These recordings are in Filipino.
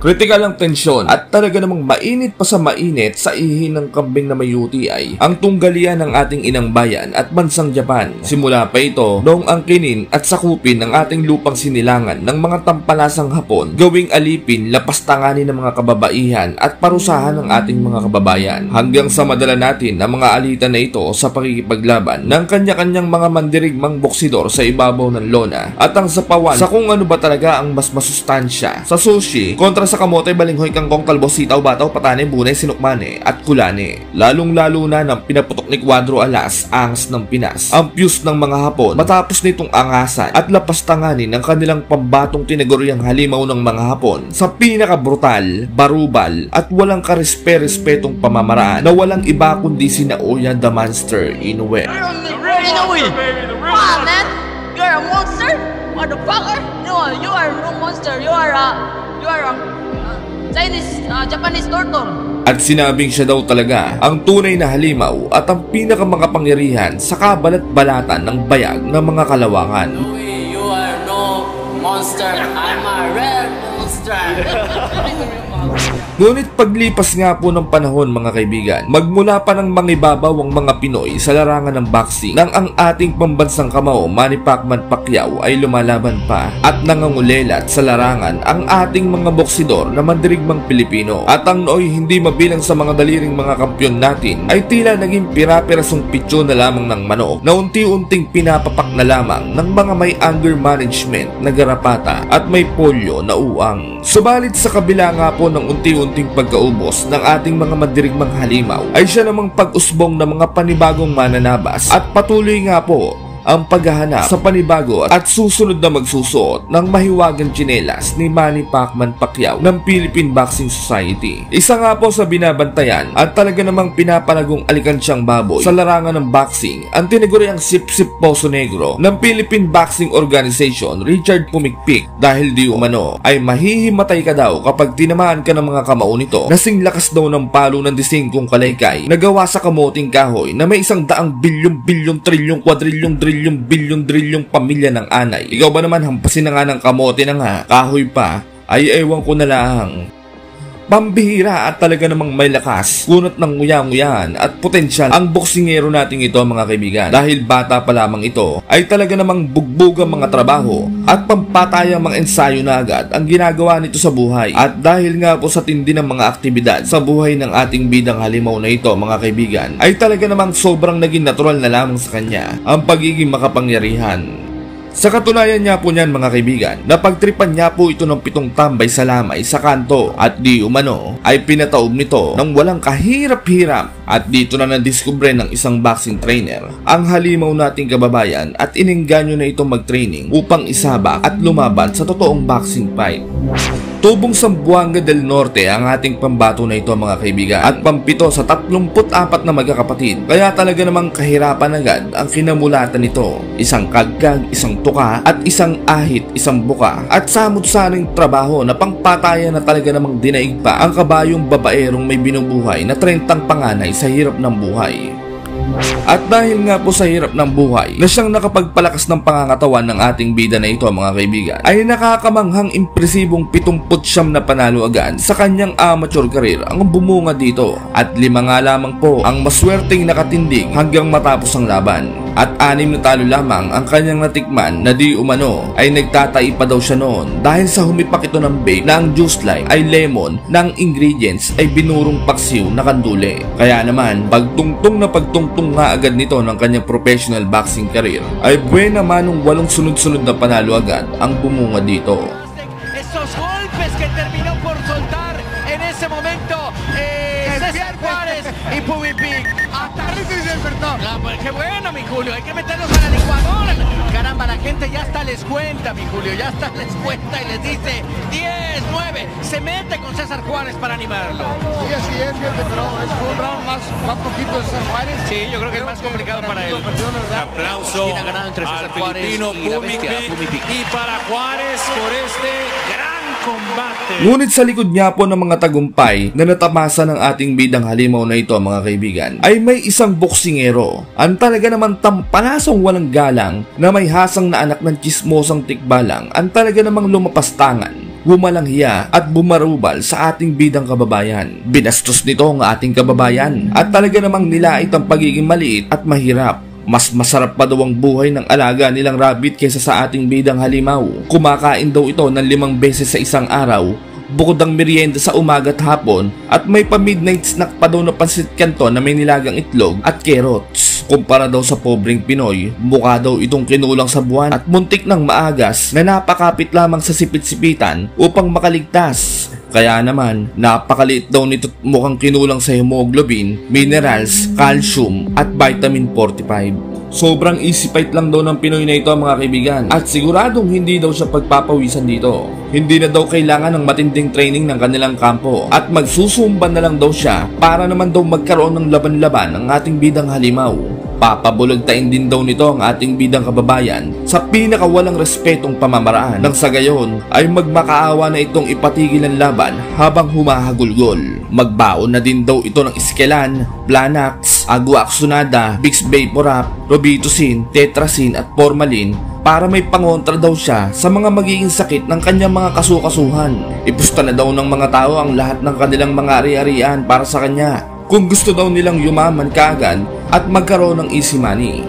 Kritikal ang tensyon at talaga namang mainit pa sa mainit sa ihi ng kambing na may UTI ang tunggalian ng ating inang bayan at bansang Japan. Simula pa ito noong angkinin at sakupin ng ating lupang sinilangan ng mga tampalasang Hapon, gawing alipin, lapastanganin ng mga kababaihan at parusahan ng ating mga kababayan, hanggang sa madala natin ang mga alitan na ito sa pakikipaglaban ng kanya-kanyang mga mandirigmang boksidor sa ibabaw ng lona at ang sapawan sa kung ano ba talaga ang mas masustansya sa sushi kontra sa kamote, balinghoy, kangkong, kalbo, sitaw, bataw, patane, bunay, sinukmane at kulane. Lalong-lalo na ng pinaputok ni Cuadro Alas, angas ng Pinas, ang fuse ng mga Hapon matapos nitong angasan at lapastanganin ng kanilang pambatong tinaguriang halimaw ng mga Hapon sa pinakabrutal, barubal at walang karespe-respetong pamamaraan na walang iba kundi si Naoya the Monster Inoue. Inoue! Wow, man! You're a monster? Motherfucker! No, you are no monster. You are a Chinese, Japanese turtle. At sinabing siya daw talaga ang tunay na halimaw at ang pinakamakapangyarihan sa kabalat-balatan ng bayag ng mga kalawakan. You are no monster. I'm a rare monster. Ngunit paglipas nga po ng panahon mga kaibigan, magmula pa ng mangibabaw ang mga Pinoy sa larangan ng boxing nang ang ating pambansang kamao Manny Pacquiao ay lumalaban pa at nangangulelat sa larangan ang ating mga boksidor na mandirigmang Pilipino, at ang nooy hindi mabilang sa mga daliring mga kampyon natin ay tila naging pira-pirasong pityo na lamang ng manok na unti-unting pinapapak na lamang ng mga may anger management na garapata at may polio na uang. Subalit sa kabila nga po ng unti-unting pagkaubos ng ating mga mandirigmang halimaw ay siya namang pag-usbong ng mga panibagong mananabas at patuloy nga po ang paghahanap sa panibago at susunod na magsusuot ng mahiwagang tsinelas ni Manny Pacquiao ng Philippine Boxing Society. Isa nga po sa binabantayan at talaga namang pinapanagong alikansyang baboy sa larangan ng boxing ang tinaguriang Sip-Sip Poso Negro ng Philippine Boxing Organization, Richard Pumikpik, dahil di umano ay mahihimatay ka daw kapag tinamaan ka ng mga kamao nito. Nasing lakas daw ng palo ng disingkong kalaykay na gawa sa kamoting kahoy na may 100 bilyon, trilyong, bilyon pamilya ng anay. Ikaw ba naman hampasin na nga ng kamote na nga, kahoy pa, ay ewan ko na lang. Pambihira at talaga namang may lakas, kunot ng nguya-nguyan at potensyal ang boksingero nating ito mga kaibigan. Dahil bata pa lamang ito ay talaga namang bugbog ang mga trabaho at pampatayang mga ensayo na agad ang ginagawa nito sa buhay. At dahil nga po sa tindi ng mga aktibidad sa buhay ng ating bidang halimaw na ito mga kaibigan, ay talaga namang sobrang naging natural na lamang sa kanya ang pagiging makapangyarihan. Sa katunayan niya po niyan mga kaibigan, napagtripan niya po ito ng 7 tambay sa lamay sa kanto at di umano ay pinataob nito ng walang kahirap-hirap, at dito na nadiskubre ng isang boxing trainer ang halimaw nating kababayan at inengganyo na itong mag-training upang isabak at lumaban sa totoong boxing fight. Tubong Zamboanga del Norte ang ating pambato na ito mga kaibigan at pampito sa 34 na magkakapatid, kaya talaga namang kahirapan agad ang kinamulatan nito. Isang kagkag, isang tuka at isang ahit, isang buka at samut-saring trabaho na pangpatayan na talaga namang dinaig pa ang kabayong babaerong may binubuhay na 30 panganay sa hirap ng buhay. At dahil nga po sa hirap ng buhay na siyang nakapagpalakas ng pangangatawan ng ating bida na ito mga kaibigan, ay nakakamanghang impresibong 79 na panalo agad sa kanyang amateur career ang bumunga dito, at 5 nga lamang po ang maswerteng nakatindig hanggang matapos ang laban. At 6 na talo lamang ang kanyang natikman na di umano ay nagtatai pa daw siya noon dahil sa humipak ito ng bake na ang juice line ay lemon na ang ingredients ay binurong paksiw na kandule. Kaya naman pagtungtong nga agad nito ng kanyang professional boxing career ay buena manong 8 sunod-sunod na panalo agad ang bumunga dito. Esos golpes que terminó por soltar en ese momento César Juárez y Pumikpik. Hasta ahorita se despertó. Qué bueno, mi Julio, hay que meterlos a la licuadora. Caramba, la gente ya hasta les cuenta, mi Julio, ya hasta les cuenta y les dice 10, 9. Se mete con César Juárez para animarlo. Sí, así es, fíjate, pero es un round más poquito de César Juárez. Sí, yo creo que es más complicado para él. Aplauso al filipino Pumikpik y para Juárez por este gran combate. Ngunit sa likod niya po ng mga tagumpay na natamasa ng ating bidang halimaw na ito mga kaibigan, ay may isang boksingero ang talaga naman tampalasong walang galang na may hasang na anak ng chismosang tikbalang ang talaga namang lumapastangan walang hiya at bumarubal sa ating bidang kababayan. Binastos nito ang ating kababayan at talaga namang nilait ang pagiging maliit at mahirap. Mas masarap pa daw ang buhay ng alaga nilang rabbit kaysa sa ating bidang halimaw. Kumakain daw ito ng 5 beses sa isang araw, bukod ang merienda sa umaga at hapon, at may pa-midnight snack pa daw na pansit canton na may nilagang itlog at carrots. Kumpara daw sa pobreng Pinoy, mukha daw itong kinulang sa buwan at muntik ng maagas na napakapit lamang sa sipit-sipitan upang makaligtas. Kaya naman, napakaliit daw nito, mukhang kinulang sa hemoglobin, minerals, calcium at vitamin 45. Sobrang easy fight lang daw ng Pinoy na ito mga kaibigan, at siguradong hindi daw siya pagpapawisan dito. Hindi na daw kailangan ng matinding training ng kanilang kampo at magsusumban na lang daw siya para naman daw magkaroon ng laban-laban ang ating bidang halimaw. Papabulagtain din daw nito ang ating bidang kababayan sa pinakawalang respetong pamamaraan, nang sa gayon ay magmakaawa na itong ipatigil ang laban habang humahagulgol. Magbaon na din daw ito ng Iskelan, Planax, Aguaxonada, Vicks Vaporub, Robitussin, Tetrasin at Formalin para may pangontra daw siya sa mga magiging sakit ng kanyang mga kasukasuhan. Ipusta na daw ng mga tao ang lahat ng kanilang mga ari-arian para sa kanya kung gusto daw nilang yumaman kaagad at magkaroon ng easy money.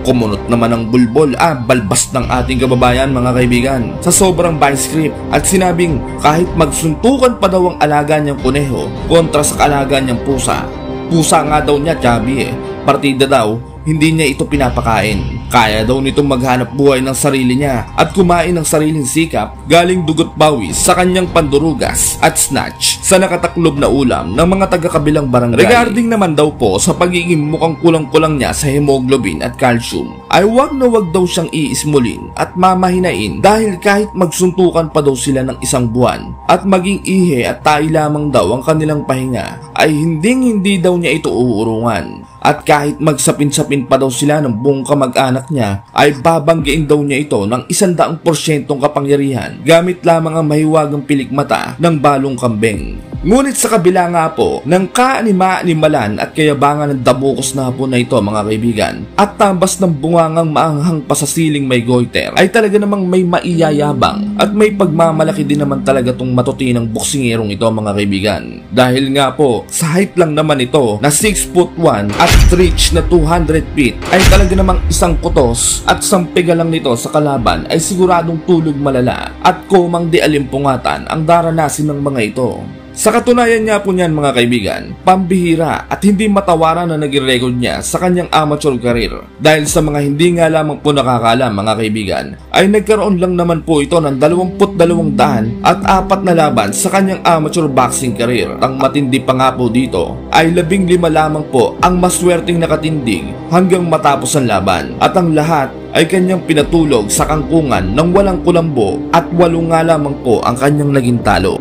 Kumunot naman ang bulbol, balbas ng ating kababayan mga kaibigan sa sobrang vice grip at sinabing kahit magsuntukan pa daw ang alaga niyang kuneho kontra sa alaga niyang pusa. Pusa nga daw niya, Chubby partida daw, hindi niya ito pinapakain. Kaya daw nitong maghanap buhay ng sarili niya at kumain ng sariling sikap galing dugot pawis sa kanyang pandurugas at snatch sa nakataklob na ulam ng mga taga-kabilang barangay. Regarding naman daw po sa pagiging mukhang kulang-kulang niya sa hemoglobin at calcium, ay wag na wag daw siyang iismulin at mamahinain dahil kahit magsuntukan pa daw sila ng 1 buwan at maging ihe at tayo lamang daw ang kanilang pahinga, ay hindi daw niya ito uurungan. At kahit magsapin-sapin pa daw sila ng buong kamag-anak niya, ay babanggiin daw niya ito ng 100% kapangyarihan gamit lamang ang mahiwagang pilikmata ng balong kambing. Ngunit sa kabila nga po ng kaanima-animalan at kayabangan ng damukos na hapon na ito mga kaibigan, at tambas ng bungangang maanghang pa sa siling may goiter, ay talaga namang may maiyayabang at may pagmamalaki din naman talaga tong matutinang boksingerong ito mga kaibigan. Dahil nga po sa height lang naman ito na 6'1" at reach na 200 feet, ay talaga namang isang kutos at sampiga lang nito sa kalaban ay siguradong tulog malala at komang di alimpungatan ang daranasin ng mga ito. Sa katunayan nga po niyan mga kaibigan, pambihira at hindi matawaran na naging record niya sa kanyang amateur career. Dahil sa mga hindi nga lamang po nakakaalam mga kaibigan, ay nagkaroon lang naman po ito ng 22 at 4 na laban sa kanyang amateur boxing career. Ang matindi pa nga po dito ay 15 lamang po ang maswerteng nakatindig hanggang matapos ang laban, at ang lahat ay kanyang pinatulog sa kangkungan ng walang kulambo, at 8 nga lamang po ang kanyang naging talo.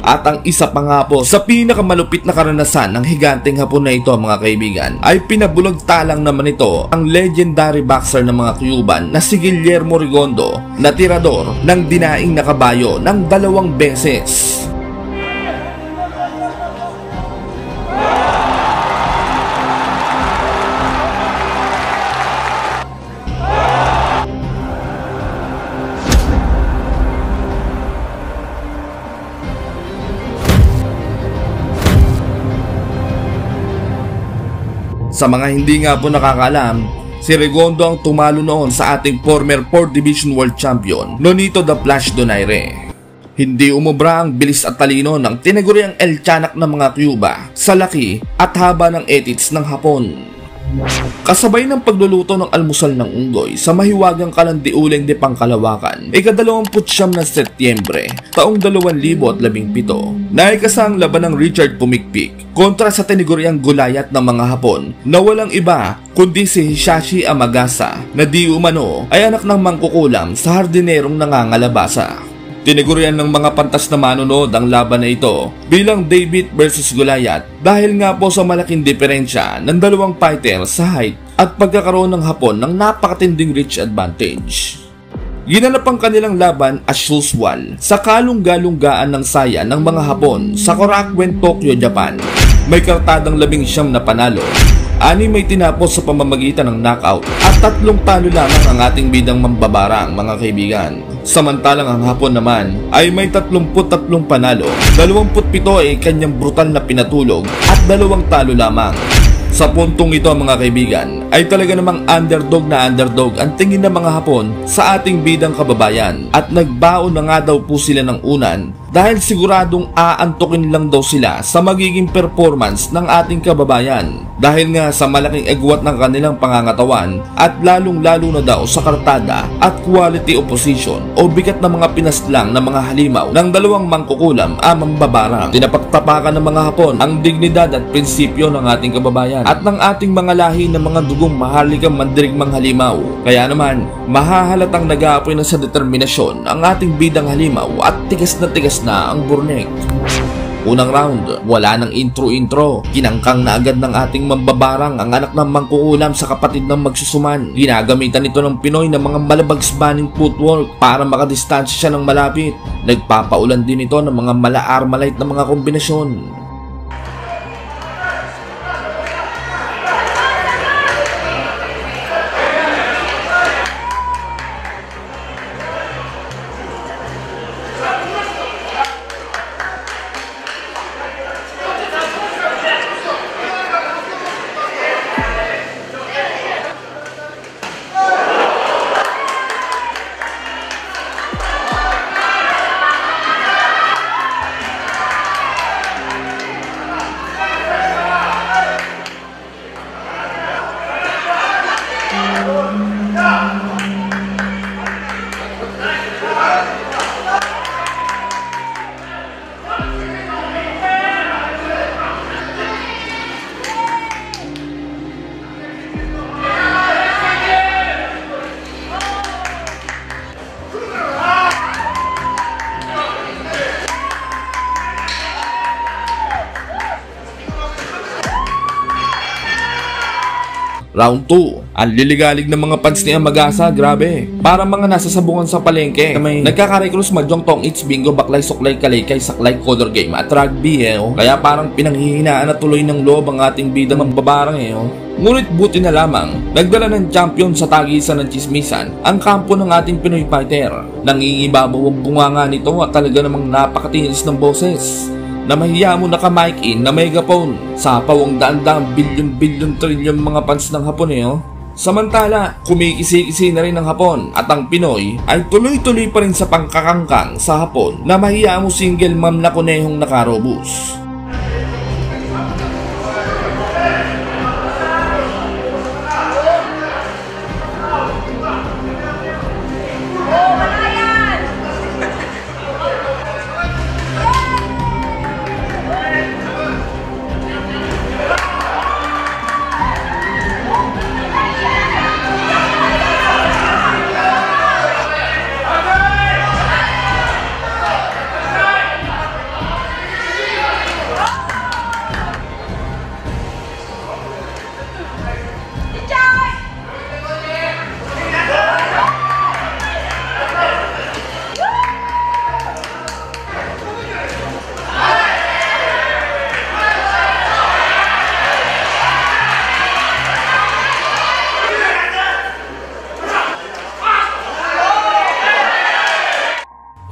At ang isa pa nga po sa pinakamalupit na karanasan ng higanteng hapon na ito mga kaibigan, ay pinabulog talang naman ito ang legendary boxer ng mga Cuban na si Guillermo Rigondo, na tirador ng dinaing na kabayo ng 2 beses. Sa mga hindi nga po nakakaalam, si Rigondo ang tumalo noon sa ating former 4th Division World Champion, Nonito the Flash Donaire. Hindi umubra ang bilis at talino ng tinaguriang El Tiyanak ng mga Cuba sa laki at haba ng edits ng Hapon. Kasabay ng pagluluto ng almusal ng unggoy sa mahiwagang Kalandiuling de Pangkalawakan, ika-29 ng Setyembre, taong 2017, naikasang laban ng Richard Pumikpik kontra sa tinaguriang gulayat ng mga Hapon na walang iba kundi si Hisashi Amagasa, na di umano ay anak ng mangkukulam sa hardinerong nangangalabasa. Tinagurian ng mga pantas na manonood ang laban na ito bilang David versus Goliath dahil nga po sa malaking diferensya ng 2 fighter sa height at pagkakaroon ng Hapon ng napakatinding reach advantage. Ginanap ang kanilang laban as usual sa kalungga-lunggaan ng saya ng mga Hapon sa Korakuen, Tokyo, Japan. May kartadang 19 na panalo, 6 may tinapos sa pamamagitan ng knockout at 3 talo lamang ang ating bidang mambabarang, mga kaibigan. Samantalang ang Hapon naman ay may 33 panalo, 27 ay kanyang brutal na pinatulog at 2 talo lamang. Sa puntong ito, mga kaibigan, ay talaga namang underdog na underdog ang tingin ng mga Hapon sa ating bidang kababayan at nagbaon na nga daw po sila ng unan dahil siguradong aantukin lang daw sila sa magiging performance ng ating kababayan dahil nga sa malaking egwat ng kanilang pangangatawan at lalong-lalo na daw sa kartada at quality opposition o bigat na mga pinaslang na mga halimaw ng 2 mangkukulam amang babarang. Tinapaktapakan ng mga Hapon ang dignidad at prinsipyo ng ating kababayan at ng ating mga lahi ng mga dugong mahalikang mandirigmang halimaw. Kaya naman, mahahalatang nag-aapoy na sa determinasyon ang ating bidang halimaw at tigas na ang burnek. Unang round, wala nang intro-intro. Kinangkang na agad ng ating mambabarang ang anak ng mangkukulam sa kapatid ng magsusuman. Ginagamitan nito ng Pinoy ng mga malabagsbaning footwork para makadistansya siya ng malapit. Nagpapaulan din ito ng mga mala-armalite na mga kombinasyon. Round 2, ang liligalig ng mga fans ni Amagasa, grabe. Para mga nasa sabungan sa palengke. May nagkakarekrus madyong tong it's bingo, baklay, suklay, kalaykay, saklay, color game at rugby Kaya parang pinanghihinaan na tuloy ng loob ang ating bida mambabarang Ngunit buti na lamang, nagdala ng champion sa tagisan ng chismisan ang kampo ng ating Pinoy fighter. Nangingibabaw ang bunganga nito at talaga namang napakatinis ng boses. Na mahiya mo naka-mic in na megaphone sa pawang daan-daang bilyon-bilyon trilyon mga fans ng Hapon Samantala, kumikisi-kisi na rin ang Hapon at ang Pinoy ay tuloy-tuloy pa rin sa pangkakangkang sa Hapon na mahiya mo single mom na kunehong nakarobus.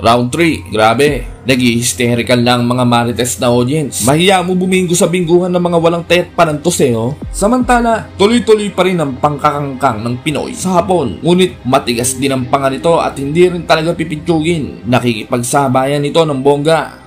Round 3, grabe, nag-i-hysterical lang mga marites na audience. Mahiya mo buminggo sa bingguhan ng mga walang tet panantos Samantala, tuloy-tuloy pa rin ang pangkakangkang ng Pinoy sa Hapon. Ngunit matigas din ang panga nito at hindi rin talaga pipitsugin. Nakikipagsabayan ito ng bongga.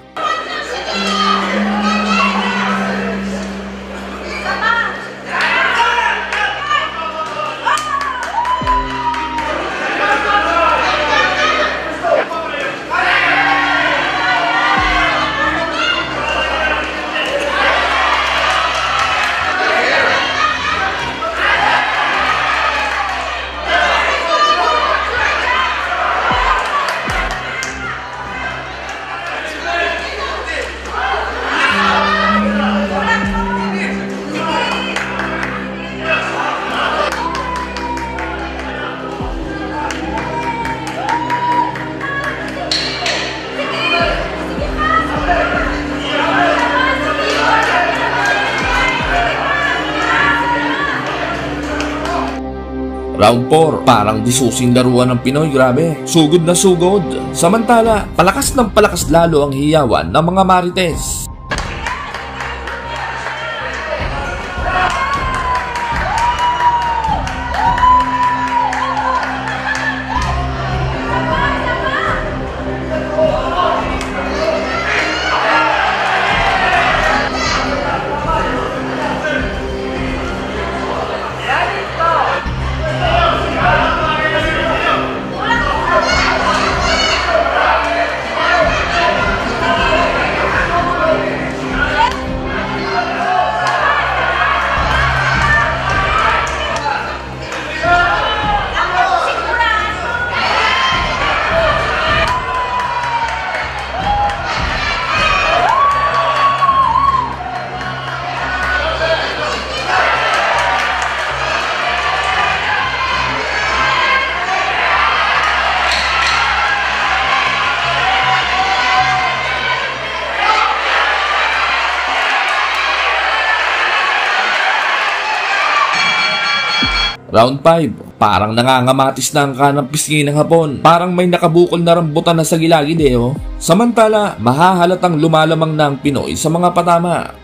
Round 4, parang disusing laruan ng Pinoy, grabe. Sugod na sugod. Samantala, palakas ng palakas lalo ang hiyawan ng mga Marites. Round 5, parang nangangamatis na ang kanang pisngi ng Hapon. Parang may nakabukol na rambutan na sa gilagid oh. Samantala, mahahalatang lumalamang na ang Pinoy sa mga patama.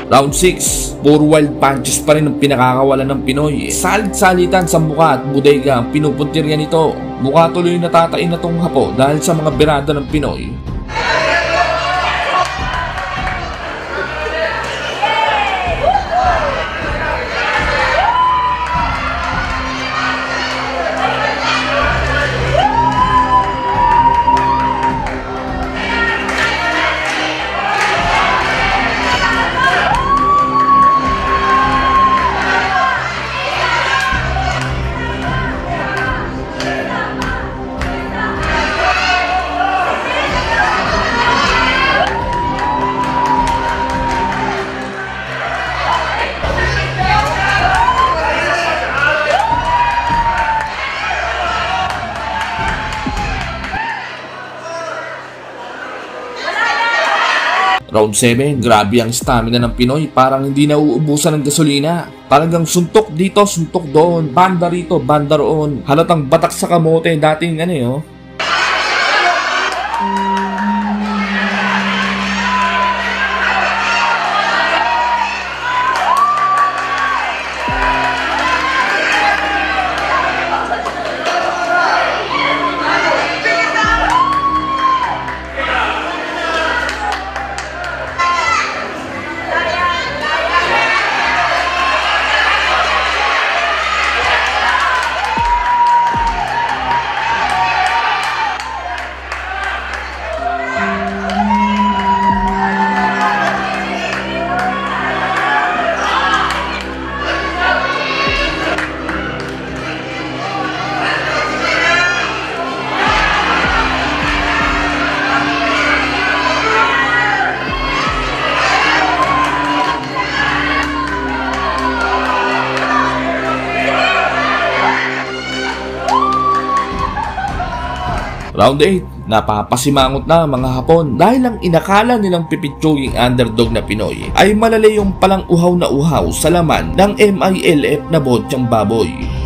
Round 6, puro wild punches pa rin ang pinakakawalan ng Pinoy. Salit-salitan sa mukha at bodega ang pinupuntirya nito. Mukha tuloy natatain na tong Hapo dahil sa mga birada ng Pinoy. Round 7, grabe ang stamina ng Pinoy, parang hindi nauubusan ng gasolina. Talagang suntok dito, suntok doon, banda rito, banda roon. Halatang batak sa kamote, dating oh. Round 8, napapasimangot na mga Hapon dahil ang inakala nilang pipitsuging underdog na Pinoy ay malalayong palang uhaw na uhaw sa laman ng MILF na botyang baboy.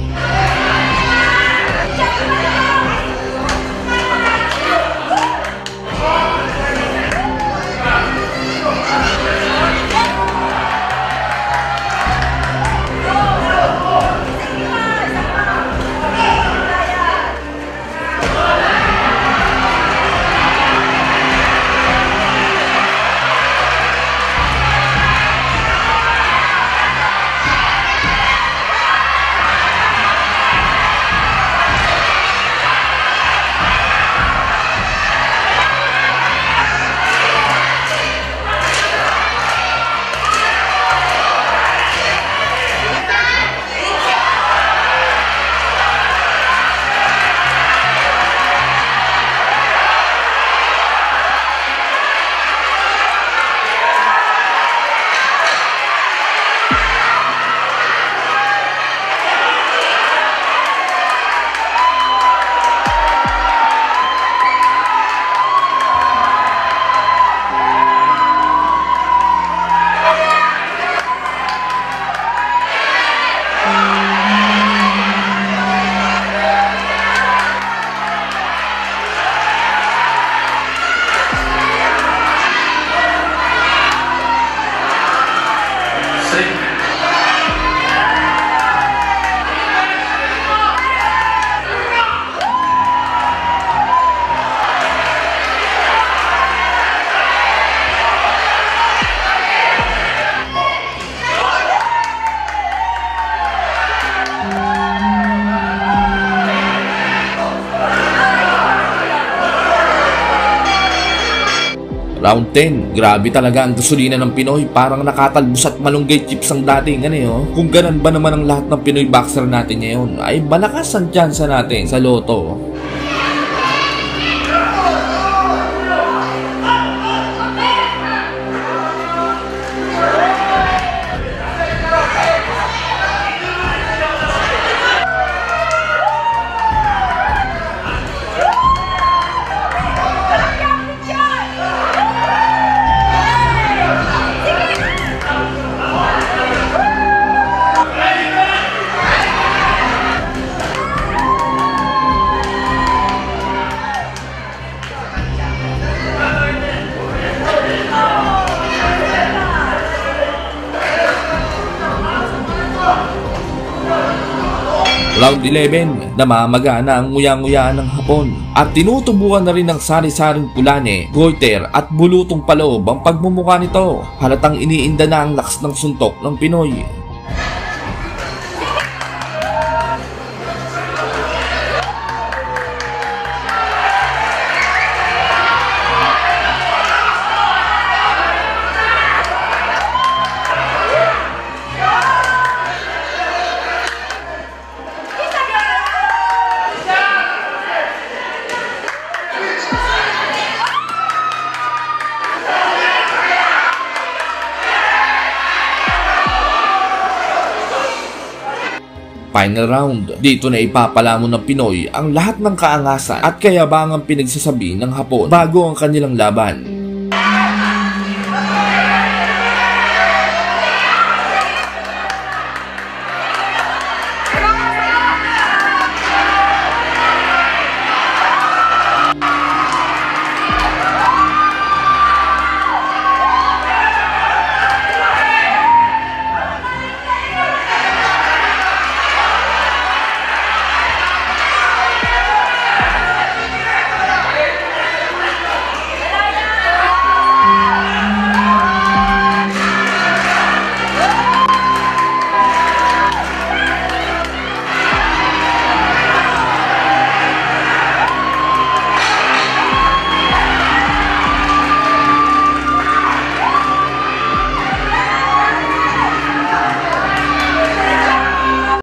Round 10. Grabe talaga ang gasolina ng Pinoy. Parang nakatalbos at malunggay chips ang dating Kung ganun ba naman ang lahat ng Pinoy boxer natin ngayon, ay malakas ang tsansa natin sa loto. Round 11, namamagana ang nguya-nguyaan ng hapon at tinutubukan na rin ng sari-saring kulane, goiter at bulutong paloob ang pagmumukha nito. Halatang iniinda na ang lakas ng suntok ng Pinoy. Final round. Dito na ipapalamon ng Pinoy ang lahat ng kaangasan at kayabangang pinagsasabi ng Hapon bago ang kanilang laban.